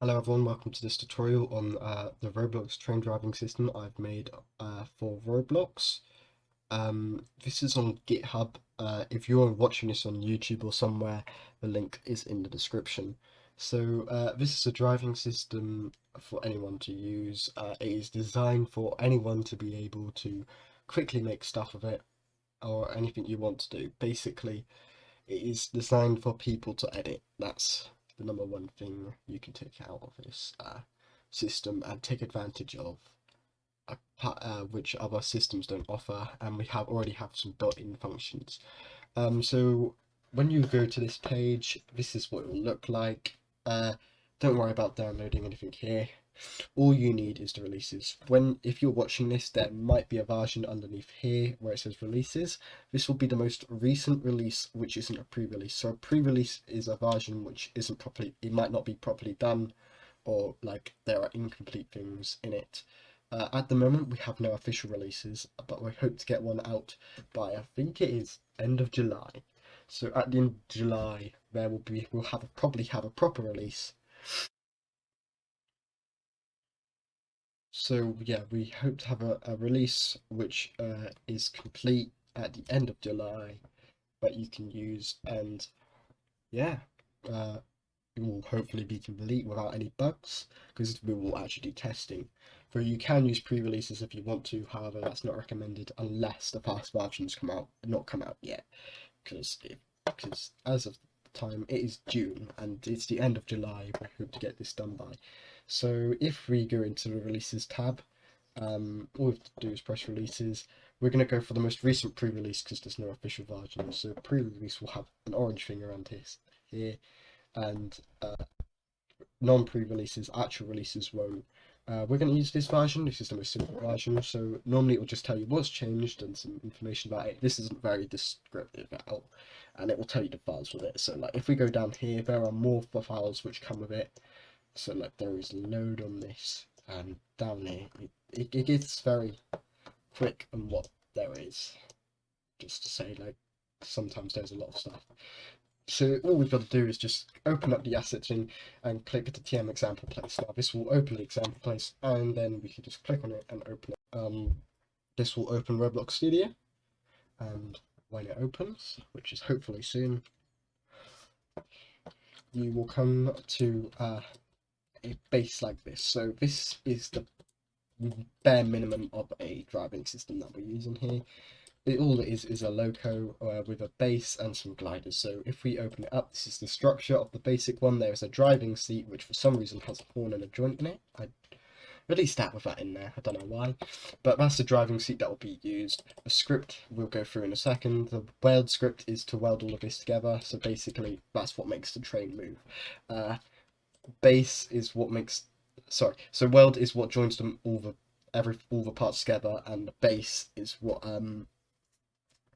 Hello everyone, welcome to this tutorial on the Roblox train driving system I've made for Roblox. This is on GitHub. If you're watching this on YouTube or somewhere, the link is in the description. So this is a driving system for anyone to use. It is designed for anyone to be able to quickly make stuff of it or anything you want to do. Basically, it is designed for people to edit. That's the number one thing you can take out of this system and take advantage of, which other systems don't offer, and we already have some built-in functions. So when you go to this page, this is what it will look like. Don't worry about downloading anything here. All you need is the releases. If you're watching this, there might be a version underneath here where it says releases. This will be the most recent release, which isn't a pre-release. So a pre-release is a version which isn't properly, it might not be properly done, or like there are incomplete things in it. At the moment, we have no official releases, but we hope to get one out by, I think it is end of July. So at the end of July, we'll probably have a proper release. So yeah, we hope to have a release which is complete at the end of July that you can use, and yeah, uh, it will hopefully be complete without any bugs because we will actually do testing. So you can use pre-releases if you want to, however that's not recommended unless the fast versions not come out yet, because as of the time it is June and it's the end of July. We hope to get this done by. So if we go into the releases tab, all we have to do is press releases. We're going to go for the most recent pre-release because there's no official version. So pre-release will have an orange thing around here, and non-pre-releases, actual releases won't. We're going to use this version. This is the most simple version. So normally it will just tell you what's changed and some information about it. This isn't very descriptive at all, and it will tell you the files with it. So like if we go down here, there are more files which come with it. So like there is a load on this, and down here it gets very quick on what there is. Just to say, like, sometimes there's a lot of stuff. So all we've got to do is just open up the assets and click the TM example place. Now this will open the example place, and then we can just click on it and open it. This will open Roblox Studio, and when it opens, which is hopefully soon, you will come to a base like this. So this is the bare minimum of a driving system that we're using here. All it is a loco with a base and some gliders. So if we open it up, this is the structure of the basic one. There is a driving seat which for some reason has a horn and a joint in it. I released that with that in there, I don't know why, but that's the driving seat that will be used. The script we'll go through in a second. The weld script is to weld all of this together, so basically that's what makes the train move. Base is what makes, sorry, so weld is what joins them all the parts together, and the base is what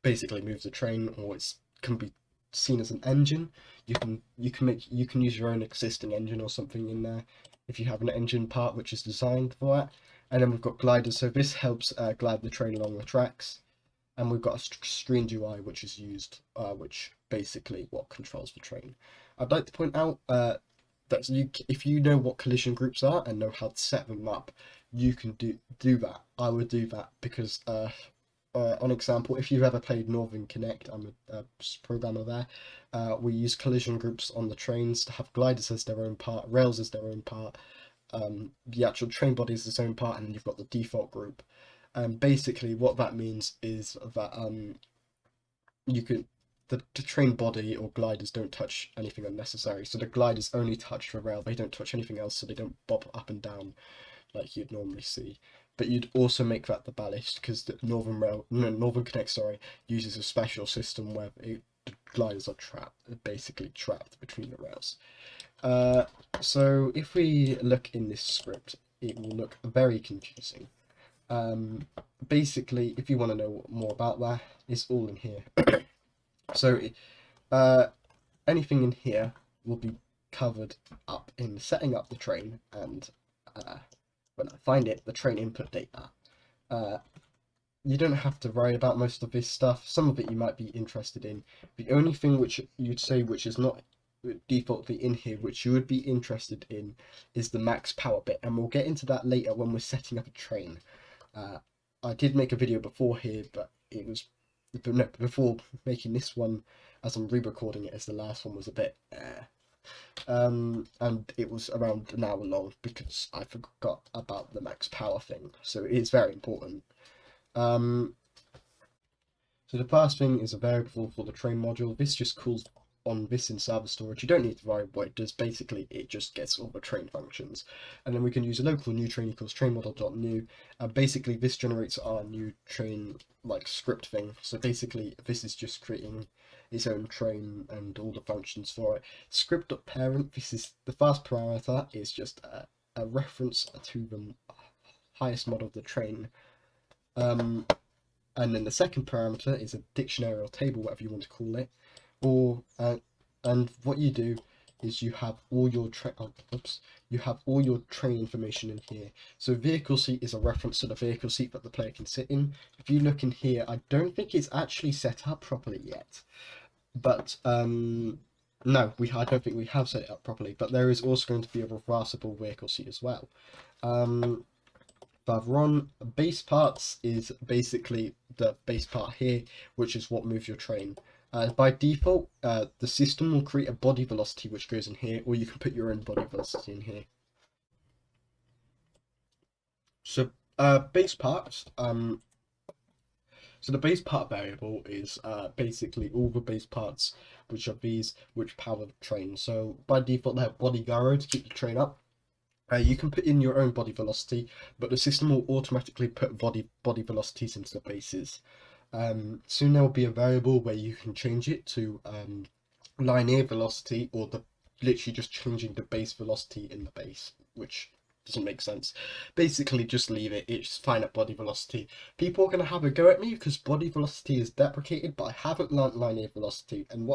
basically moves the train, or it can be seen as an engine. You can use your own existing engine or something in there if you have an engine part which is designed for that. And then we've got gliders, so this helps glide the train along the tracks. And we've got a stream UI which is used, which basically what controls the train. I'd like to point out that if you know what collision groups are and know how to set them up, you can do that. I would do that because on example, if you've ever played Northern Connect, I'm a programmer there. We use collision groups on the trains to have gliders as their own part, rails as their own part, the actual train body is its own part, and then you've got the default group. Basically, what that means is that you can the train body or gliders don't touch anything unnecessary. So the gliders only touch the rail; they don't touch anything else, so they don't bob up and down like you'd normally see. But you'd also make that the ballast because the Northern Connect, sorry, uses a special system where the gliders are basically trapped between the rails. So if we look in this script, it will look very confusing. Basically, if you want to know more about that, it's all in here. So anything in here will be covered up in setting up the train and when I find it, the train input data. You don't have to worry about most of this stuff. Some of it you might be interested in. The only thing which you'd say which is not defaultly in here, which you would be interested in, is the max power bit, and we'll get into that later when we're setting up a train. I did make a video before here, but it was before making this one, as I'm re-recording it, as the last one was a bit and it was around an hour long because I forgot about the max power thing, so it is very important. So the first thing is a variable for the train module. This just calls on this in server storage. You don't need to worry what it does. Basically, it just gets all the train functions. And then we can use a local new train equals train model.new. Basically, this generates our new train like script thing. So basically, this is just creating its own train and all the functions for it. Script.parent, this is the first parameter, is just a reference to the highest model of the train. And then the second parameter is a dictionary or table, whatever you want to call it. Or and what you do is you have all your train information in here. So vehicle seat is a reference to the vehicle seat that the player can sit in. If you look in here, I don't think it's actually set up properly yet, but no, I don't think we have set it up properly. But there is also going to be a reversible vehicle seat as well. Further on, base parts is basically the base part here, which is what moves your train. By default, the system will create a body velocity which goes in here, or you can put your own body velocity in here. So base parts, so the base part variable is basically all the base parts, which are these, which power the train. So by default, they have body gyro to keep the train up. You can put in your own body velocity, but the system will automatically put body velocities into the bases. Soon there will be a variable where you can change it to linear velocity, or literally just changing the base velocity in the base, which doesn't make sense. Basically, just leave it. It's fine at body velocity. People are going to have a go at me because body velocity is deprecated, but I haven't learnt linear velocity, and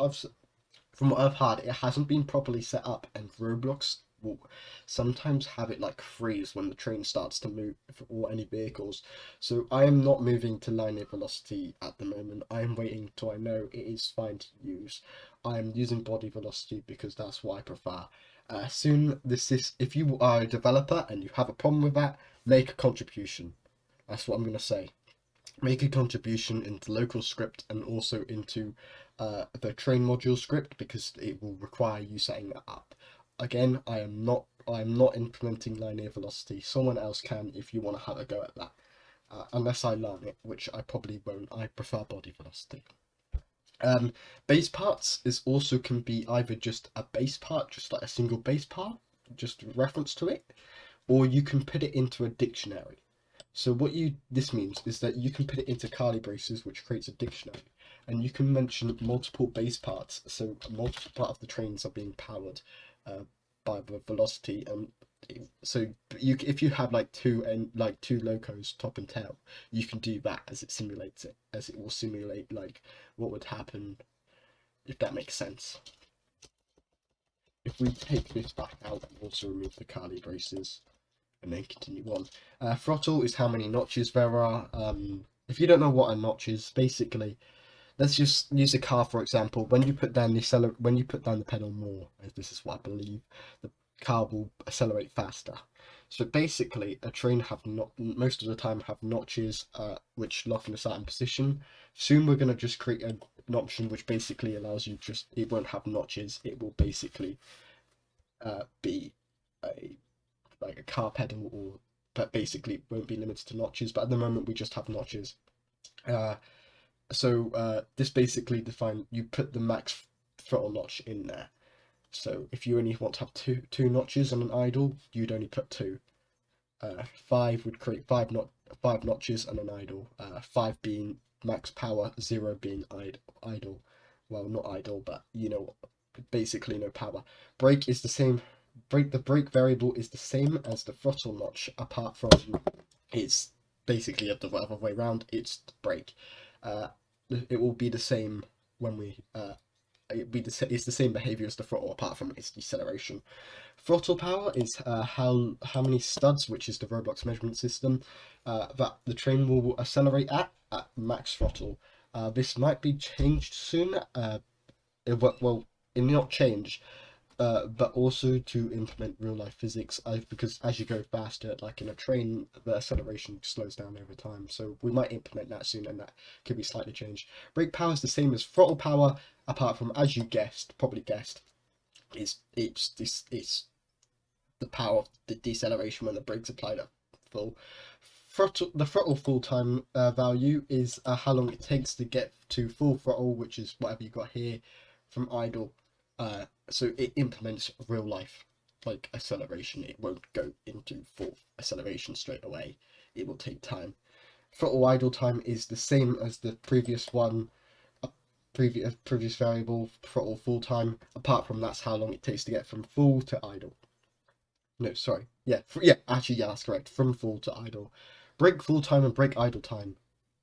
from what I've heard, it hasn't been properly set up, and Roblox will sometimes have it like freeze when the train starts to move, or any vehicles. So I am not moving to linear velocity at the moment. I am waiting till I know it is fine to use. I am using body velocity because that's what I prefer. Soon, if you are a developer and you have a problem with that, make a contribution. That's what I'm going to say. Make a contribution into local script and also into the train module script, because it will require you setting that up. Again, I am not implementing linear velocity. Someone else can if you want to have a go at that. Unless I learn it, which I probably won't. I prefer body velocity. Base parts can be either just a base part, just like a single base part, just reference to it, or you can put it into a dictionary. So this means is that you can put it into curly braces, which creates a dictionary, and you can mention multiple base parts. So multiple part of the trains are being powered by the velocity, and so if you have like two locos, top and tail, you can do that as it simulates it, as it will simulate like what would happen, if that makes sense. If we take this back out and also remove the curly braces, and then continue on. Throttle is how many notches there are. If you don't know what a notch is, basically, let's just use a car for example. When you put down the pedal more, as this is what I believe, the car will accelerate faster. So basically, a train most of the time have notches which lock in a certain position. Soon we're going to just create an option which basically allows you it won't have notches. It will basically be like a car pedal, but basically won't be limited to notches. But at the moment we just have notches. This basically you put the max throttle notch in there. So if you only want to have two notches on an idle, you'd only put 2. 5 would create 5 notches on an idle. 5 being max power, 0 being idle. Well, not idle, but basically no power. Brake is the same. The brake variable is the same as the throttle notch, apart from it's basically the other way around. It's the brake. It will be the same when we it's the same behavior as the throttle, apart from its deceleration. Throttle power is how many studs, which is the Roblox measurement system, that the train will accelerate at max throttle. This might be changed soon. Well, not change, but also to implement real life physics, because as you go faster, like in a train, the acceleration slows down over time. So we might implement that soon, and that could be slightly changed. Brake power is the same as throttle power, apart from, as you probably guessed, it's the power of the deceleration when the brakes applied at full. The throttle full time value is how long it takes to get to full throttle, which is whatever you got here, from idle. So it implements real life like acceleration. It won't go into full acceleration straight away. It will take time. Throttle idle time is the same as the previous one, previous variable, throttle full time. Apart from that's how long it takes to get from full to idle. No, sorry. Yeah, actually, yeah, that's correct. From full to idle. Brake full time and brake idle time,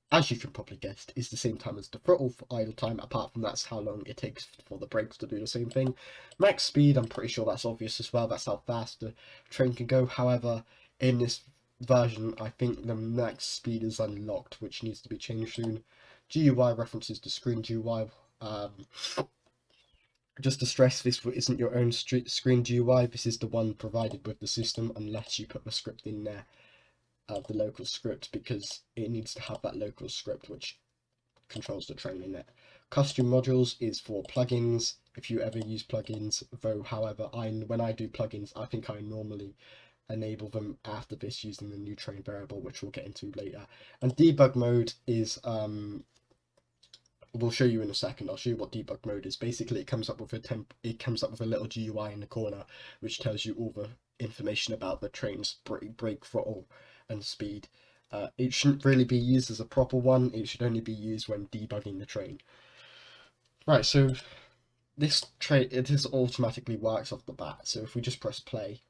as you can probably guess, is the same time as the throttle for idle time, apart from that's how long it takes for the brakes to do the same thing. Max speed, I'm pretty sure that's obvious as well. That's how fast the train can go. However, in this version, I think the max speed is unlocked, which needs to be changed soon. GUI references to screen GUI. Just to stress, this isn't your own screen GUI. This is the one provided with the system, unless you put the script in there, the local script, because it needs to have that local script which controls the train in it. Custom modules is for plugins, if you ever use plugins, though however, when I do plugins, I think I normally enable them after this using the new train variable, which we'll get into later. And debug mode is we'll show you in a second. I'll show you what debug mode is. Basically, it comes up with a little GUI in the corner which tells you all the information about the train's brake throttle and speed. It shouldn't really be used as a proper one. It should only be used when debugging the train. Right, so this automatically works off the bat. So if we just press play,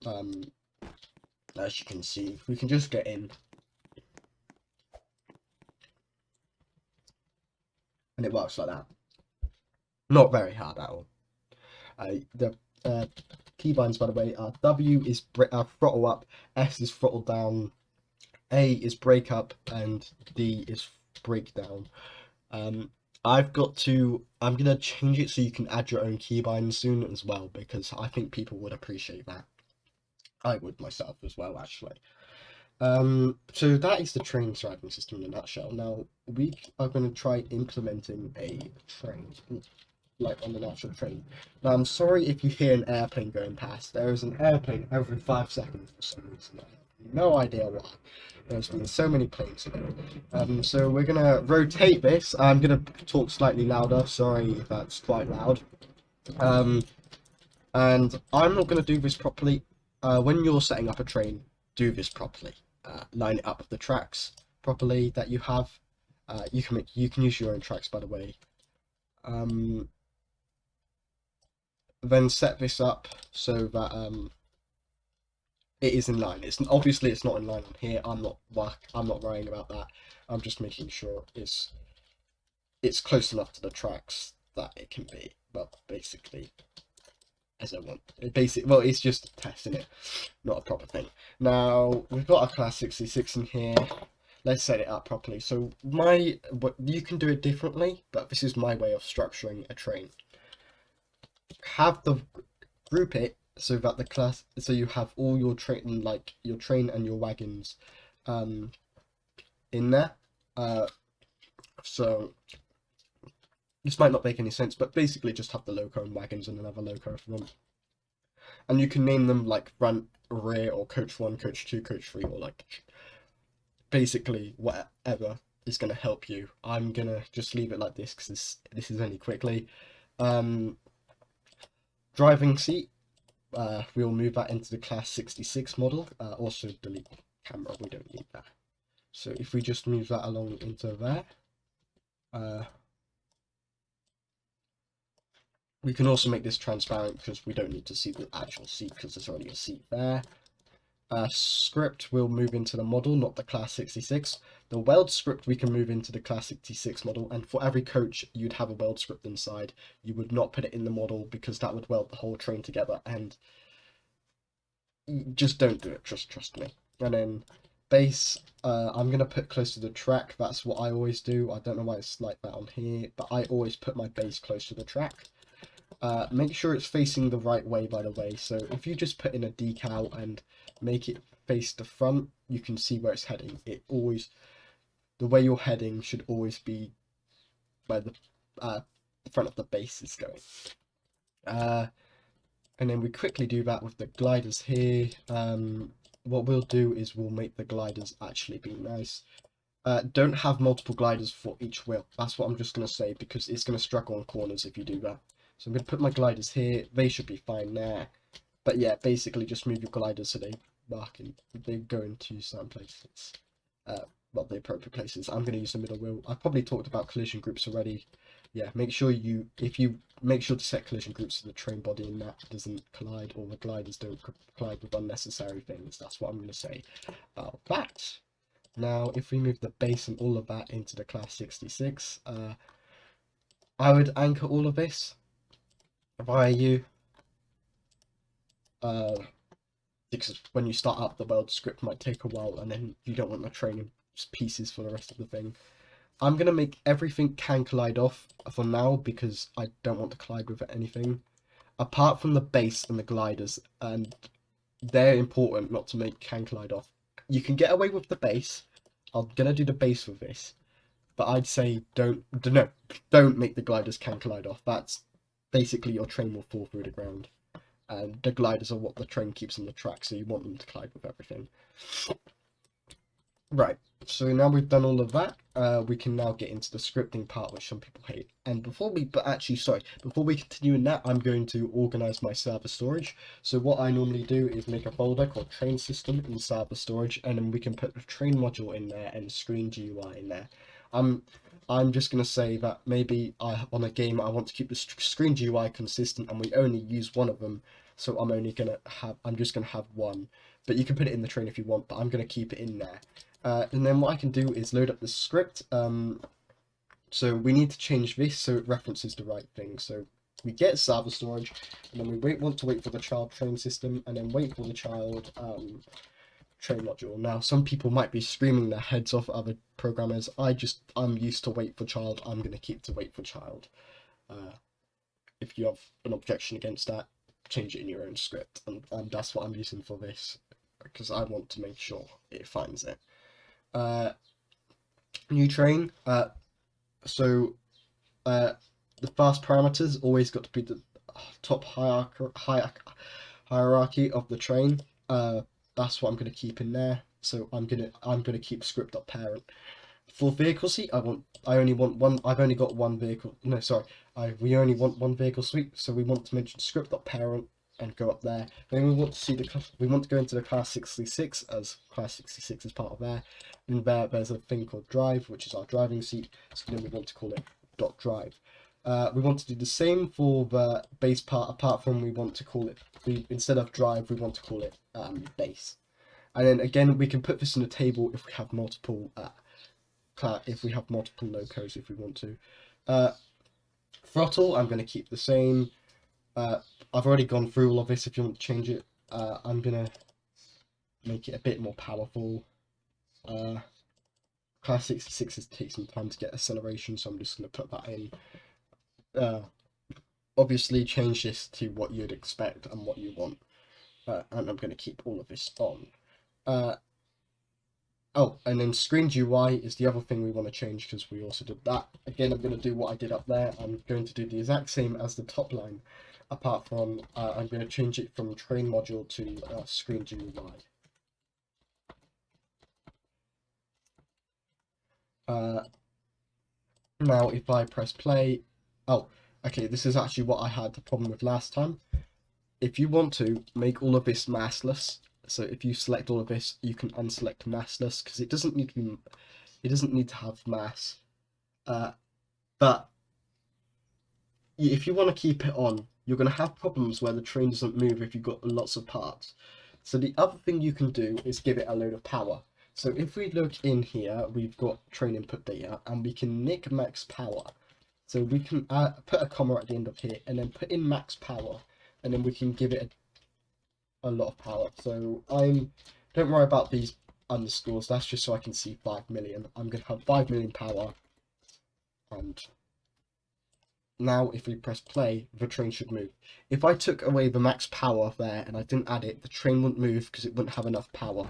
as you can see, we can just get in. And it works like that. Not very hard at all. The keybinds, by the way, are W is throttle up, S is throttle down, A is brake up, and D is brake down. I'm gonna change it so you can add your own keybinds soon as well, because I think people would appreciate that. I would myself as well, actually. So that is the train driving system in a nutshell. Now we are going to try implementing a train, like on an actual train. Now I'm sorry if you hear an airplane going past. There is an airplane every 5 seconds for some reason. I have no idea why. There's been so many planes today. So we're gonna rotate this. I'm gonna talk slightly louder. Sorry if that's quite loud. And I'm not gonna do this properly. When you're setting up a train, do this properly. Line it up with the tracks properly that you have. You can use your own tracks, by the way. Then set this up so that it is in line. Obviously it's not in line on here. I'm not worrying about that. I'm just making sure it's close enough to the tracks that it can be. Well, basically, as I want. Well, it's just testing it, not a proper thing. Now we've got a class 66 in here. Let's set it up properly. So you can do it differently, but this is my way of structuring a train. Group it so that so you have all your train, like your train and your wagons, in there. So this might not make any sense, but basically just have the loco and wagons and another loco for them. And you can name them like front, rear, or coach 1, coach 2, coach 3, or like basically whatever is going to help you. I'm going to just leave it like this because this is only quickly. Driving seat, we'll move that into the class 66 model. Also delete camera, we don't need that. So if we just move that along into there. We can also make this transparent because we don't need to see the actual seat because there's already a seat there. Script will move into the model, not the class 66. The weld script we can move into the class 66 model, and for every coach you'd have a weld script inside. You would not put it in the model because that would weld the whole train together, and just don't do it, just trust me. And then base, I'm going to put close to the track. That's what I always do. I don't know why it's like that on here, but I always put my base close to the track. Make sure it's facing the right way, by the way. So if you just put in a decal and make it face the front, you can see where it's heading. The way you're heading should always be where the front of the base is going. And then we quickly do that with the gliders here. What we'll do is we'll make the gliders actually be nice. Don't have multiple gliders for each wheel. That's what I'm just going to say, because it's going to struggle on corners if you do that. So I'm going to put my gliders here. They should be fine there. But yeah, basically just move your gliders so they go into certain places. Well, the appropriate places. I'm going to use the middle wheel. I've probably talked about collision groups already. Yeah, make sure to set collision groups so the train body and that doesn't collide, or the gliders don't collide with unnecessary things. That's what I'm going to say about that. Now, if we move the base and all of that into the class 66, I would anchor all of this via you. Because when you start up, the world script might take a while, and then you don't want the training pieces for the rest of the thing. I'm going to make everything can collide off for now, because I don't want to collide with anything. Apart from the base and the gliders, and they're important not to make can collide off. You can get away with the base. I'm going to do the base with this. But I'd say don't make the gliders can collide off. That's basically your train will fall through the ground. And the gliders are what the train keeps on the track, so you want them to collide with everything. Right, so now we've done all of that, we can now get into the scripting part, which some people hate. And before we continue in that, I'm going to organize my server storage. So what I normally do is make a folder called train system in server storage, and then we can put the train module in there and the screen GUI in there. I'm just going to say that maybe on a game I want to keep the screen GUI consistent, and we only use one of them, so I'm just going to have one. But you can put it in the train if you want, but I'm going to keep it in there. And then what I can do is load up the script. So we need to change this so it references the right thing. So we get server storage, and then we want to wait for the child train system, and then wait for the child train module. Now, some people might be screaming their heads off, other programmers. I'm used to wait for child. I'm going to keep to wait for child. If you have an objection against that, change it in your own script, and that's what I'm using for this, because I want to make sure it finds it. New train. So the fast parameters always got to be the top hierarchy of the train. That's what I'm going to keep in there. So I'm gonna keep script.parent. For vehicle seat, I only want one. I've only got one vehicle. No, sorry. We only want one vehicle suite. So we want to mention script.parent and go up there. Then we want to go into the class 66, as class 66 is part of there. And there's a thing called drive, which is our driving seat. So then we want to call it .drive. We want to do the same for the base part, apart from we want to call it, instead of drive, we want to call it base. And then again, we can put this in a table if we have multiple locos if we want to. Throttle, I'm going to keep the same. I've already gone through all of this. If you want to change it, I'm going to make it a bit more powerful. Class 66 takes some time to get acceleration, so I'm just going to put that in. Obviously, change this to what you'd expect and what you want. And I'm going to keep all of this on. Oh, and then screen GUI is the other thing we want to change, because we also did that. Again, I'm going to do what I did up there. I'm going to do the exact same as the top line, apart from I'm going to change it from train module to screen GUI. Now, if I press play, oh, okay, this is actually what I had the problem with last time. If you want to make all of this massless, so if you select all of this, you can unselect massless, because it doesn't need to have mass. But if you want to keep it on, you're going to have problems where the train doesn't move if you've got lots of parts. So the other thing you can do is give it a load of power. So if we look in here, we've got train input data, and we can nick max power. So we can put a comma at the end of here, and then put in max power, and then we can give it a lot of power. So don't worry about these underscores. That's just so I can see 5 million. I'm going to have 5 million power. And now if we press play, the train should move. If I took away the max power there and I didn't add it, the train wouldn't move because it wouldn't have enough power.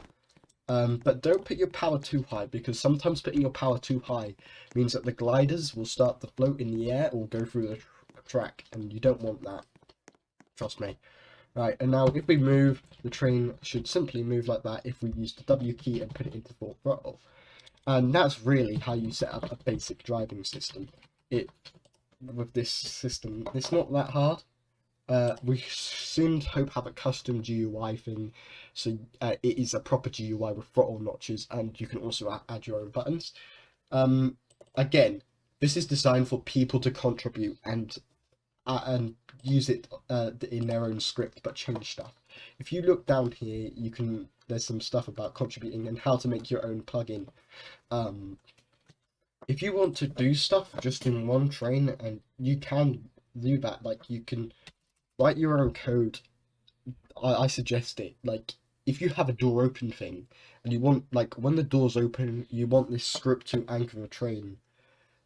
But don't put your power too high, because sometimes putting your power too high means that the gliders will start to float in the air or go through the track, and you don't want that. Trust me. Right, and now if we move, the train should simply move like that if we use the W key and put it into full throttle. And that's really how you set up a basic driving system. With this system, it's not that hard. We soon hope have a custom GUI thing, so it is a proper GUI with throttle notches, and you can also add your own buttons. Again, this is designed for people to contribute and use it in their own script, but change stuff. If you look down here, there's some stuff about contributing and how to make your own plugin. If you want to do stuff just in one train, and you can do that, like you can write your own code. I suggest it. Like if you have a door open thing and you want, like, when the door's open, you want this script to anchor the train.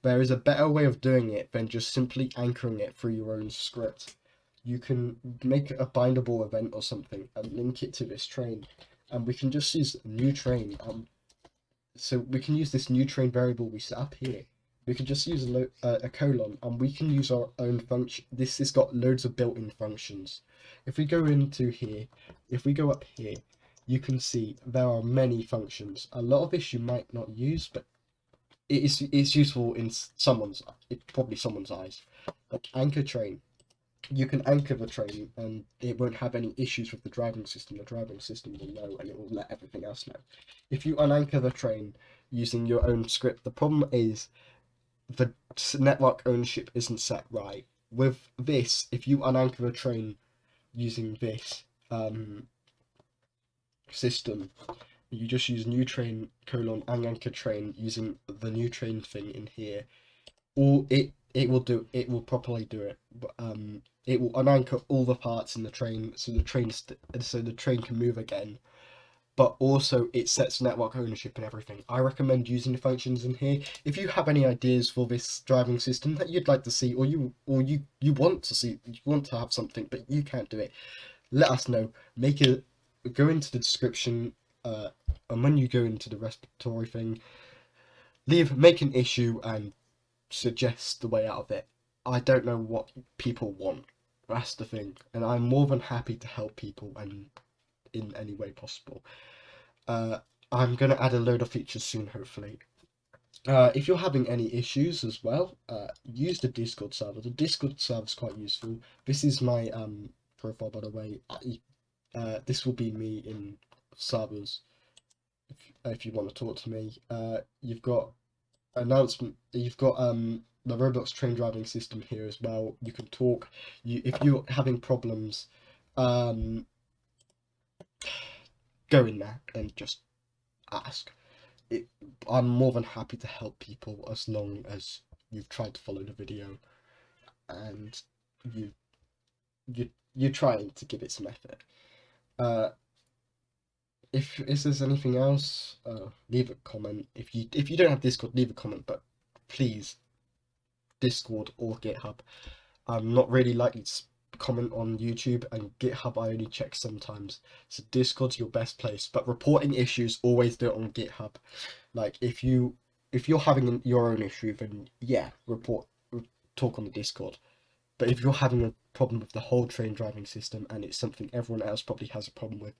There is a better way of doing it than just simply anchoring it through your own script. You can make a bindable event or something and link it to this train, and we can just use new train. So we can use this new train variable we set up here. We can just use a colon, and we can use our own function. This has got loads of built-in functions. If we go into here, if we go up here, you can see there are many functions. A lot of this you might not use, but it's useful in probably someone's eyes. Like anchor train. You can anchor the train and it won't have any issues with the driving system. The driving system will know, and it will let everything else know. If you unanchor the train using your own script, the problem is the network ownership isn't set right. With this, if you unanchor a train using this system, you just use new train colon unanchor train using the new train thing in here, or it will properly do it. But it will unanchor all the parts in the train, so the train can move again. But also it sets network ownership and everything. I recommend using the functions in here. If you have any ideas for this driving system that you'd like to see, or you want to see, you want to have something but you can't do it, let us know. Go into the description, and when you go into the respiratory thing, make an issue and suggest the way out of it. I don't know what people want. That's the thing, and I'm more than happy to help people and in any way possible. I'm going to add a load of features soon, hopefully. If you're having any issues as well, use the Discord server. The Discord server is quite useful. This is my profile, by the way. This will be me in servers. If you want to talk to me, you've got announcement. You've got the Roblox train driving system here as well. You can talk. If you're having problems, go in there and just ask. I'm more than happy to help people as long as you've tried to follow the video and you're trying to give it some effort. If there's anything else, leave a comment. If you don't have Discord, leave a comment. But please, Discord or GitHub. I'm not really likely to comment on YouTube, and GitHub I only check sometimes. So Discord's your best place. But reporting issues, always do it on GitHub. Like if you're having your own issue, then yeah, talk on the Discord. But if you're having a problem with the whole train driving system and it's something everyone else probably has a problem with,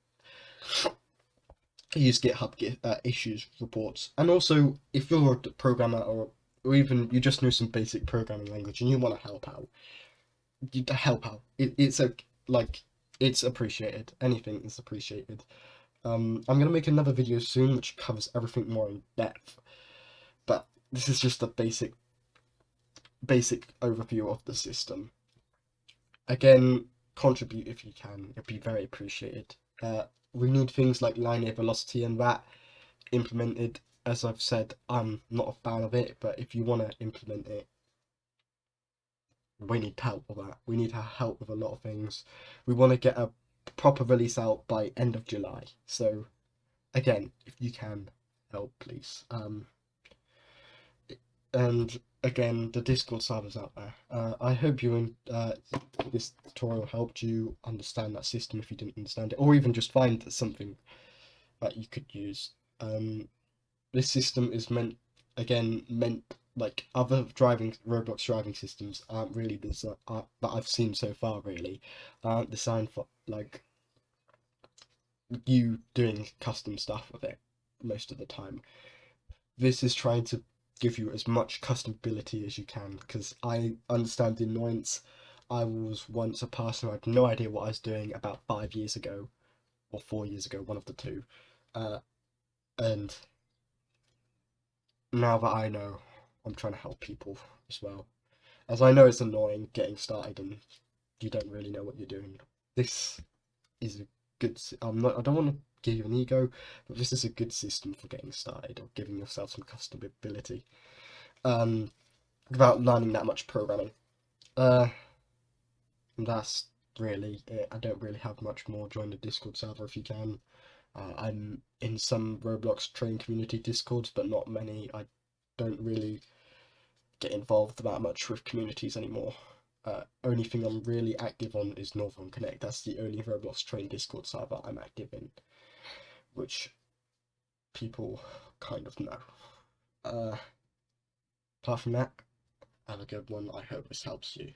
use GitHub issues reports. And also, if you're a programmer or even you just know some basic programming language and you want to help out, it's appreciated. Anything is appreciated. I'm gonna make another video soon which covers everything more in depth, but this is just a basic overview of the system. Again, contribute if you can. It'd be very appreciated. We need things like linear velocity and that implemented. As I've said, I'm not a fan of it, but if you want to implement it, we need help with that. We need help with a lot of things. We want to get a proper release out by end of July. So again, if you can help, please. And again, the Discord server's out there. I hope this tutorial helped you understand that system if you didn't understand it, or even just find something that you could use. This system is meant like other Roblox driving systems aren't really that I've seen so far really aren't designed for like you doing custom stuff with it most of the time. This is trying to give you as much customability as you can, because I understand the annoyance. I was once a person who had no idea what I was doing about 5 years ago or 4 years ago, one of the two, and now that I know, I'm trying to help people as well. As I know it's annoying getting started and you don't really know what you're doing. This is a I don't want to give you an ego, but this is a good system for getting started or giving yourself some customability. Without learning that much programming. That's really it. I don't really have much more. Join the Discord server if you can. I'm in some Roblox train community Discords, but not many. I don't really get involved that much with communities anymore. Only thing I'm really active on is Northern Connect. That's the only Roblox train Discord server I'm active in, which people kind of know. Apart from that, have a good one. I hope this helps you.